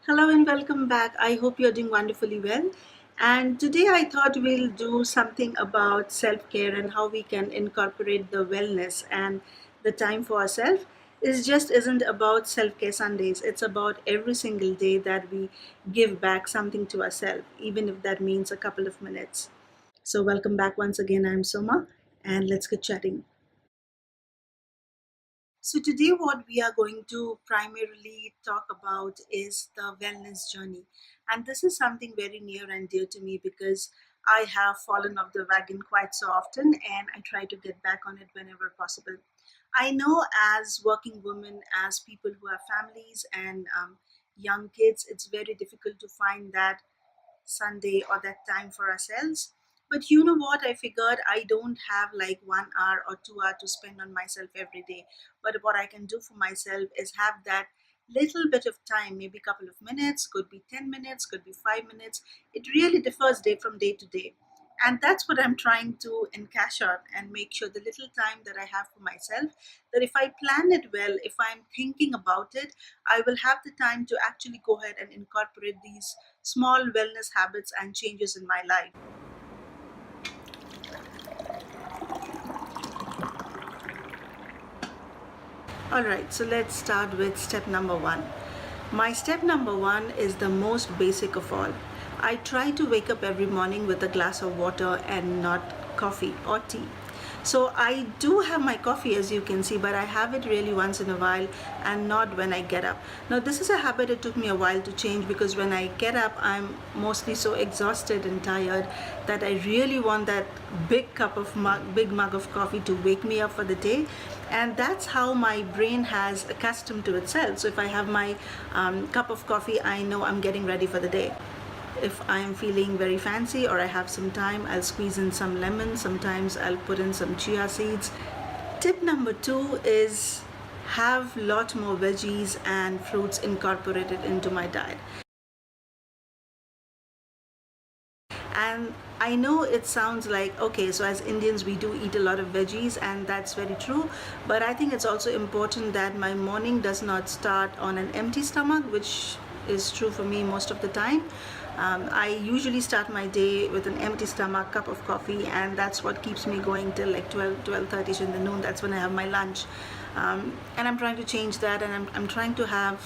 Hello and welcome back. I hope you're doing wonderfully well. And today I thought we'll do something about self care and how we can incorporate the wellness and the time for ourselves. It just isn't about self care Sundays, it's about every single day that we give back something to ourselves, even if that means a couple of minutes. So, welcome back once again. I'm Soma, and let's get chatting. So, today, what we are going to primarily talk about is the wellness journey. And this is something very near and dear to me because I have fallen off the wagon quite so often and I try to get back on it whenever possible. I know as working women, as people who have families and young kids, it's very difficult to find that Sunday or that time for ourselves. But you know what? I figured I don't have like 1 hour or 2 hour to spend on myself every day. But what I can do for myself is have that little bit of time, maybe a couple of minutes, could be 10 minutes, could be 5 minutes. It really differs day from day to day. And that's what I'm trying to encash on and make sure the little time that I have for myself, that if I plan it well, if I'm thinking about it, I will have the time to actually go ahead and incorporate these small wellness habits and changes in my life. All right, so let's start with step number one. My step number one is the most basic of all. I try to wake up every morning with a glass of water and not coffee or tea. So I do have my coffee, as you can see, but I have it really once in a while and not when I get up. Now, this is a habit it took me a while to change because when I get up, I'm mostly so exhausted and tired that I really want that big mug of coffee to wake me up for the day. And that's how my brain has accustomed to itself. So if I have my cup of coffee, I know I'm getting ready for the day. If I'm feeling very fancy or I have some time, I'll squeeze in some lemon. Sometimes I'll put in some chia seeds. Tip number two is have lot more veggies and fruits incorporated into my diet. And I know it sounds like, okay, so as Indians, we do eat a lot of veggies, and that's very true. But I think it's also important that my morning does not start on an empty stomach, which is true for me most of the time. I usually start my day with an empty stomach, cup of coffee, and that's what keeps me going till like 12:30 in the noon. That's when I have my lunch. And I'm trying to change that, and I'm trying to have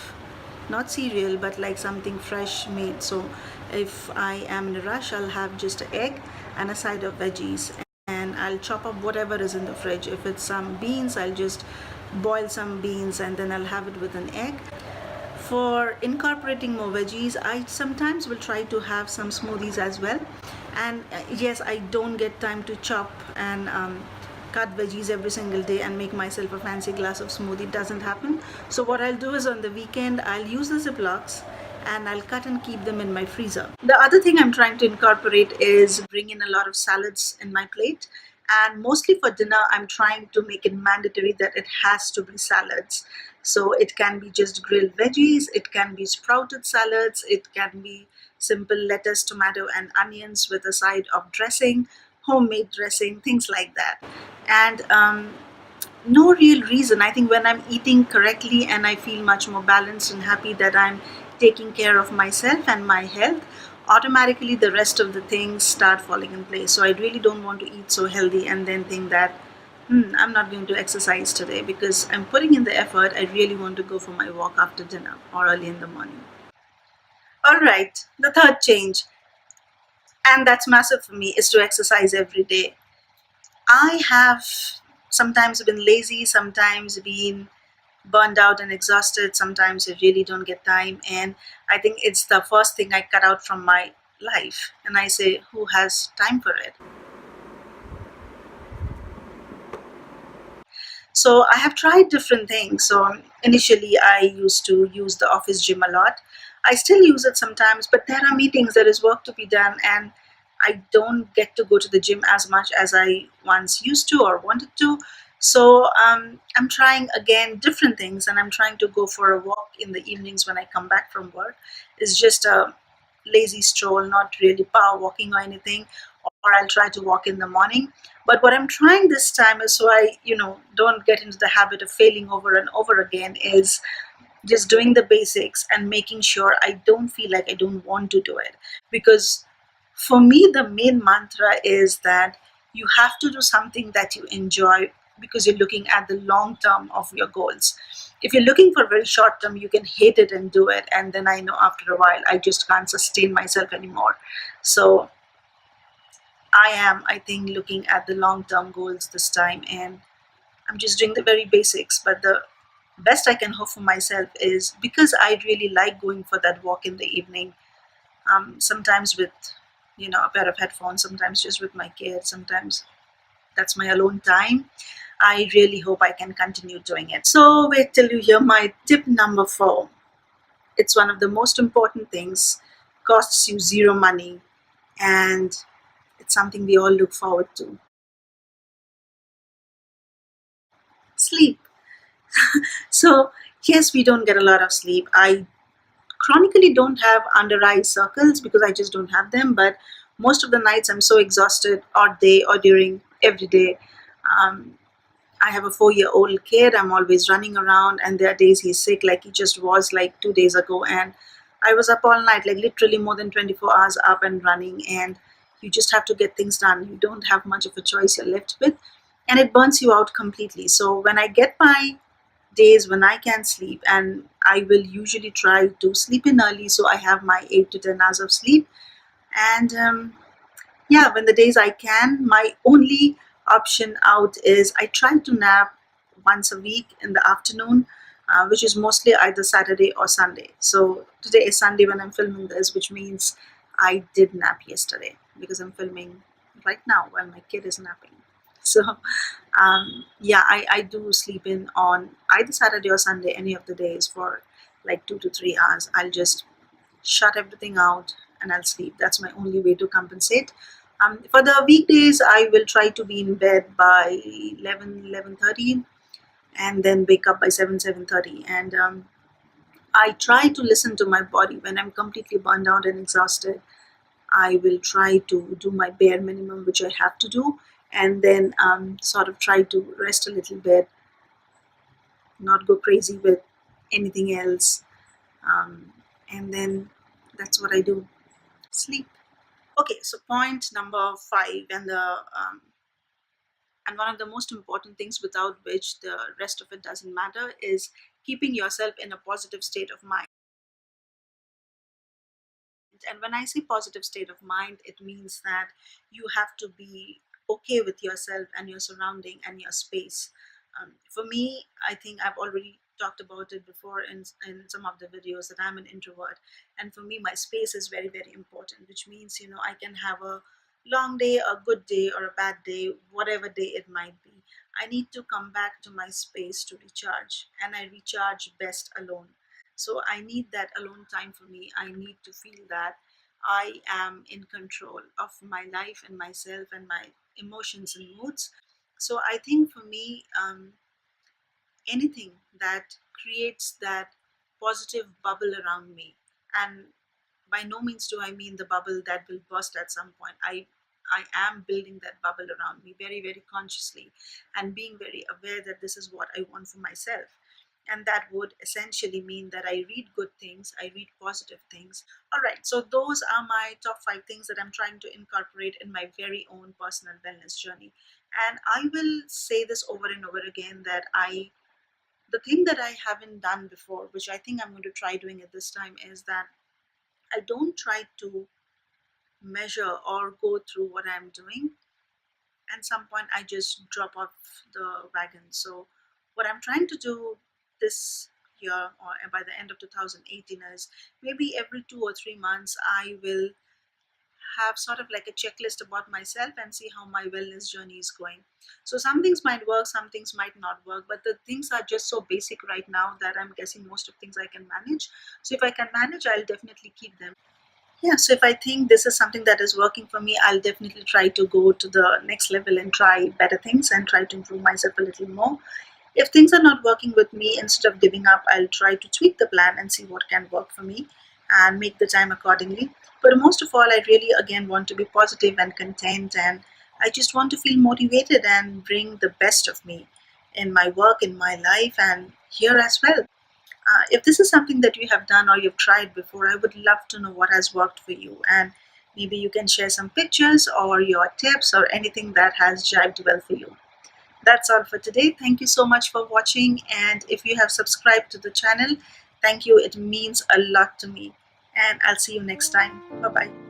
not cereal but like something fresh made. So if I am in a rush, I'll have just an egg and a side of veggies, and I'll chop up whatever is in the fridge. If it's some beans, I'll just boil some beans and then I'll have it with an egg. For incorporating more veggies, I sometimes will try to have some smoothies as well. And yes, I don't get time to chop and cut veggies every single day and make myself a fancy glass of smoothie. It doesn't happen. So what I'll do is on the weekend, I'll use the Ziplocs and I'll cut and keep them in my freezer. The other thing I'm trying to incorporate is bring in a lot of salads in my plate. And mostly for dinner, I'm trying to make it mandatory that it has to be salads. So it can be just grilled veggies, it can be sprouted salads, it can be simple lettuce, tomato, and onions with a side of dressing, homemade dressing, things like that. And no real reason. I think when I'm eating correctly and I feel much more balanced and happy that I'm taking care of myself and my health, automatically the rest of the things start falling in place. So I really don't want to eat so healthy and then think that, I'm not going to exercise today because I'm putting in the effort. I really want to go for my walk after dinner or early in the morning. All right, the third change, and that's massive for me, is to exercise every day. I have sometimes been lazy, sometimes been burned out and exhausted, sometimes I really don't get time. And I think it's the first thing I cut out from my life. And I say, who has time for it? So I have tried different things. So initially, I used to use the office gym a lot. I still use it sometimes, but there are meetings, there is work to be done, and I don't get to go to the gym as much as I once used to or wanted to. So I'm trying again different things, and I'm trying to go for a walk in the evenings when I come back from work. It's just a lazy stroll, not really power walking or anything, or I'll try to walk in the morning. But what I'm trying this time is so I don't get into the habit of failing over and over again is just doing the basics and making sure I don't feel like I don't want to do it. Because for me, the main mantra is that you have to do something that you enjoy because you're looking at the long term of your goals. If you're looking for very short term, you can hate it and do it. And then I know after a while, I just can't sustain myself anymore. So I think, looking at the long term goals this time, and I'm just doing the very basics. But the best I can hope for myself is, because I really like going for that walk in the evening, sometimes with a pair of headphones, sometimes just with my kids, sometimes that's my alone time. I really hope I can continue doing it. So wait till you hear my tip number 4. It's one of the most important things, costs you zero money, and it's something we all look forward to. Sleep. So yes, we don't get a lot of sleep. I chronically don't have under eye circles because I just don't have them. But most of the nights I'm so exhausted, all day or during every day. Um, I have a 4-year-old kid. I'm always running around, and there are days he's sick, like he just was like 2 days ago. And I was up all night, like literally more than 24 hours up and running. And you just have to get things done. You don't have much of a choice you're left with, and it burns you out completely. So when I get my days when I can sleep, and I will usually try to sleep in early so I have my 8 to 10 hours of sleep. And yeah, when the days I can, my only option out is I try to nap once a week in the afternoon, which is mostly either Saturday or Sunday. So today is Sunday when I'm filming this, which means I did nap yesterday because I'm filming right now while my kid is napping. So yeah, I do sleep in on either Saturday or Sunday, any of the days, for like 2 to 3 hours. I'll just shut everything out and I'll sleep. That's my only way to compensate. For the weekdays, I will try to be in bed by 11:30, and then wake up by 7:30. And I try to listen to my body when I'm completely burned out and exhausted. I will try to do my bare minimum, which I have to do, and then sort of try to rest a little bit, not go crazy with anything else. Um, and then that's what I do, sleep. Okay, so point number 5, and one of the most important things without which the rest of it doesn't matter, is keeping yourself in a positive state of mind. And when I say positive state of mind, it means that you have to be okay with yourself and your surrounding and your space. For me, I think I've already talked about it before in some of the videos, that I'm an introvert. And for me, my space is very, very important, which means, I can have a long day, a good day, or a bad day, whatever day it might be. I need to come back to my space to recharge, and I recharge best alone. So I need that alone time for me. I need to feel that I am in control of my life and myself and my emotions and moods. So I think for me, anything that creates that positive bubble around me, and by no means do I mean the bubble that will burst at some point. I am building that bubble around me very, very consciously, and being very aware that this is what I want for myself. And that would essentially mean that I read good things, I read positive things. All right, so those are my top 5 things that I'm trying to incorporate in my very own personal wellness journey. And I will say this over and over again, that the thing that I haven't done before, which I think I'm going to try doing it this time, is that I don't try to measure or go through what I'm doing. At some point, I just drop off the wagon. So, what I'm trying to do this year, or by the end of 2018, is maybe every 2 or 3 months, I will have sort of like a checklist about myself and see how my wellness journey is going. So, some things might work, some things might not work, but the things are just so basic right now that I'm guessing most of things I can manage. So, if I can manage, I'll definitely keep them. Yeah, so if I think this is something that is working for me, I'll definitely try to go to the next level and try better things and try to improve myself a little more. If things are not working with me, instead of giving up, I'll try to tweak the plan and see what can work for me and make the time accordingly. But most of all, I really again want to be positive and content, and I just want to feel motivated and bring the best of me in my work, in my life, and here as well. If this is something that you have done or you've tried before, I would love to know what has worked for you. And maybe you can share some pictures or your tips or anything that has jived well for you. That's all for today. Thank you so much for watching. And if you have subscribed to the channel, thank you. It means a lot to me. And I'll see you next time. Bye bye.